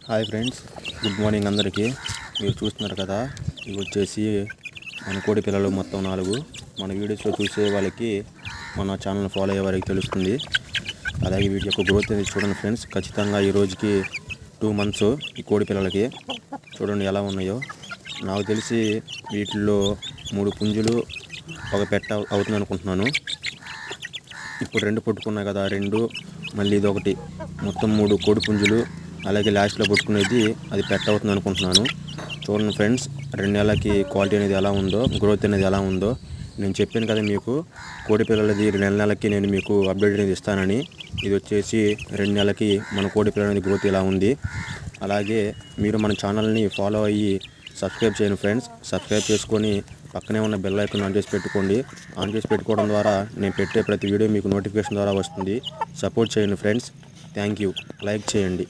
Hi friends, good morning అందరికీ. మీరు చూస్తున్నారు కదా, ఇవి వచ్చేసి మన కోడి పిల్లలు మొత్తం 4. మన వీడియోస్లో చూసే వాళ్ళకి మన ఛానల్ ఫాలో అయ్యే వారికి తెలుస్తుంది. అలాగే వీటి యొక్క గ్రోత్ అనేది చూడండి ఫ్రెండ్స్. ఖచ్చితంగా ఈ రోజుకి 2 months ఈ కోడి పిల్లలకి. చూడండి ఎలా ఉన్నాయో. నాకు తెలిసి వీటిల్లో 3 పుంజులు ఒక పెట్ట అవుతుంది అనుకుంటున్నాను. ఇప్పుడు 2 పుట్టుకున్నాయి కదా, 2 మళ్ళీ ఇది ఒకటి, మొత్తం 3 కోడి పుంజులు. అలాగే లాస్ట్లో పుట్టుకునేది అది పెట్ట అవుతుంది అనుకుంటున్నాను. చూడండి ఫ్రెండ్స్, 2 నెలలకి క్వాలిటీ అనేది ఎలా ఉందో, గ్రోత్ అనేది ఎలా ఉందో. నేను చెప్పాను కదా మీకు, కోడి పిల్లలది 2 నెలలకి నేను మీకు అప్డేట్ అనేది ఇస్తానని. ఇది వచ్చేసి 2 నెలలకి మన కోడి పిల్లల అనేది గ్రోత్ ఎలా ఉంది. అలాగే మీరు మన ఛానల్ని ఫాలో అయ్యి సబ్స్క్రైబ్ చేయండి ఫ్రెండ్స్. సబ్స్క్రైబ్ చేసుకొని పక్కనే ఉన్న బెల్ ఐకాన్ ఆన్ చేసి పెట్టుకోండి. ఆన్ చేసి పెట్టుకోవడం ద్వారా నేను పెట్టే ప్రతి వీడియో మీకు నోటిఫికేషన్ ద్వారా వస్తుంది. సపోర్ట్ చేయండి ఫ్రెండ్స్. Thank you. లైక్ చేయండి.